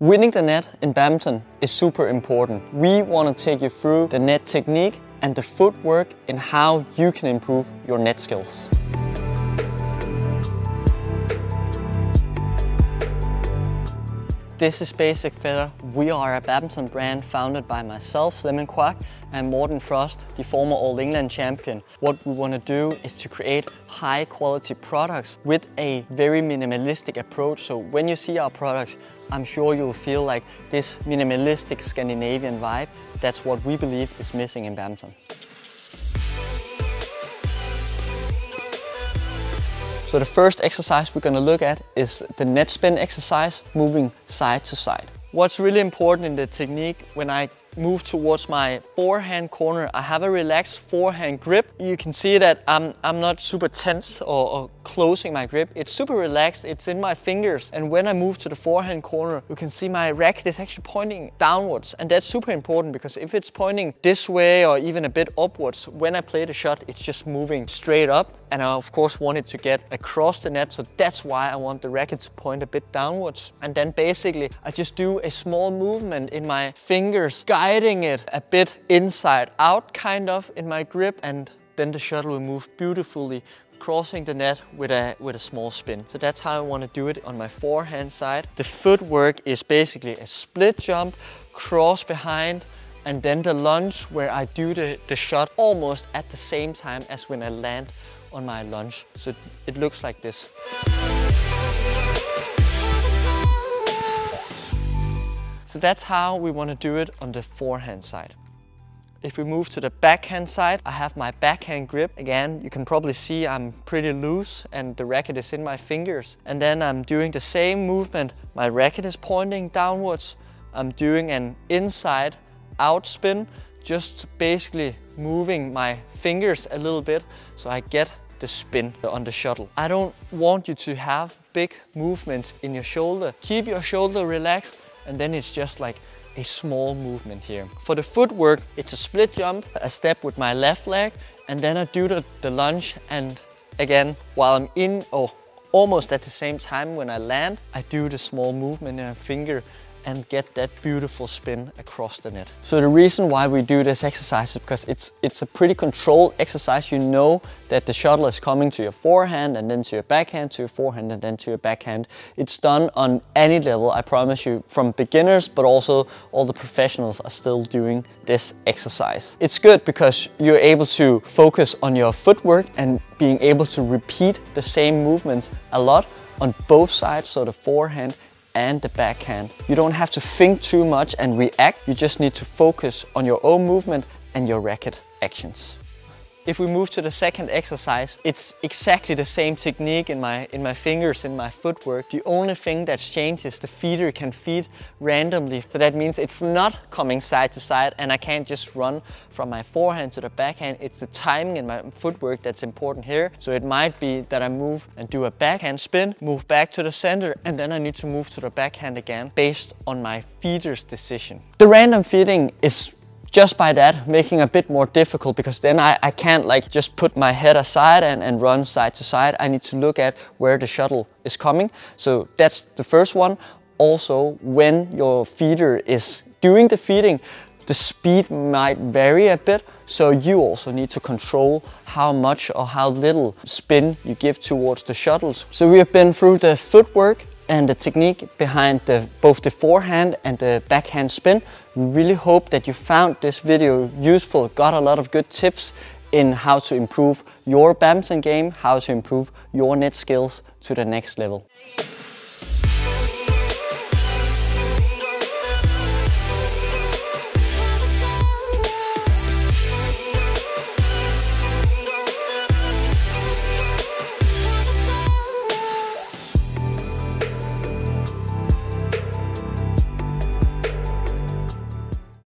Winning the net in badminton is super important. We want to take you through the net technique and the footwork in how you can improve your net skills. This is Basic Feather. We are a badminton brand founded by myself, Lemon Quack, and Morten Frost, the former All England champion. What we want to do is to create high quality products with a very minimalistic approach. So when you see our products, I'm sure you'll feel like this minimalistic Scandinavian vibe. That's what we believe is missing in badminton. So the first exercise we're going to look at is the net spin exercise, moving side to side. What's really important in the technique, when I move towards my forehand corner, I have a relaxed forehand grip. You can see that I'm not super tense or closing my grip. It's super relaxed, it's in my fingers. And when I move to the forehand corner, you can see my racket is actually pointing downwards. And that's super important because if it's pointing this way or even a bit upwards, when I play the shot, it's just moving straight up. And I of course want it to get across the net, so that's why I want the racket to point a bit downwards. And then basically I just do a small movement in my fingers, guiding it a bit inside out kind of in my grip, and then the shuttle will move beautifully, crossing the net with a small spin. So that's how I want to do it on my forehand side. The footwork is basically a split jump, cross behind, and then the lunge where I do the shot almost at the same time as when I land on my lunge. So it looks like this. So that's how we want to do it on the forehand side. If we move to the backhand side, I have my backhand grip. Again, you can probably see I'm pretty loose and the racket is in my fingers. And then I'm doing the same movement. My racket is pointing downwards. I'm doing an inside out spin, just basically moving my fingers a little bit so I get the spin on the shuttle. I don't want you to have big movements in your shoulder. Keep your shoulder relaxed, and then it's just like a small movement here. For the footwork, it's a split jump, a step with my left leg, and then I do the lunge, and again, while I'm in or almost at the same time when I land, I do the small movement in a finger and get that beautiful spin across the net. So the reason why we do this exercise is because it's a pretty controlled exercise. You know that the shuttle is coming to your forehand and then to your backhand, to your forehand and then to your backhand. It's done on any level, I promise you, from beginners, but also all the professionals are still doing this exercise. It's good because you're able to focus on your footwork and being able to repeat the same movements a lot on both sides, so the forehand and the backhand. You don't have to think too much and react, you just need to focus on your own movement and your racket actions. If we move to the second exercise, it's exactly the same technique in my fingers, in my footwork. The only thing that's changed is the feeder can feed randomly. So that means it's not coming side to side and I can't just run from my forehand to the backhand. It's the timing in my footwork that's important here. So it might be that I move and do a backhand spin, move back to the center, and then I need to move to the backhand again based on my feeder's decision. The random feeding is just by that making a bit more difficult, because then I can't like just put my head aside and run side to side. I need to look at where the shuttle is coming. So that's the first one. Also, when your feeder is doing the feeding, the speed might vary a bit. So you also need to control how much or how little spin you give towards the shuttles. So we have been through the footwork and the technique behind both the forehand and the backhand spin. We really hope that you found this video useful, got a lot of good tips in how to improve your badminton game, how to improve your net skills to the next level.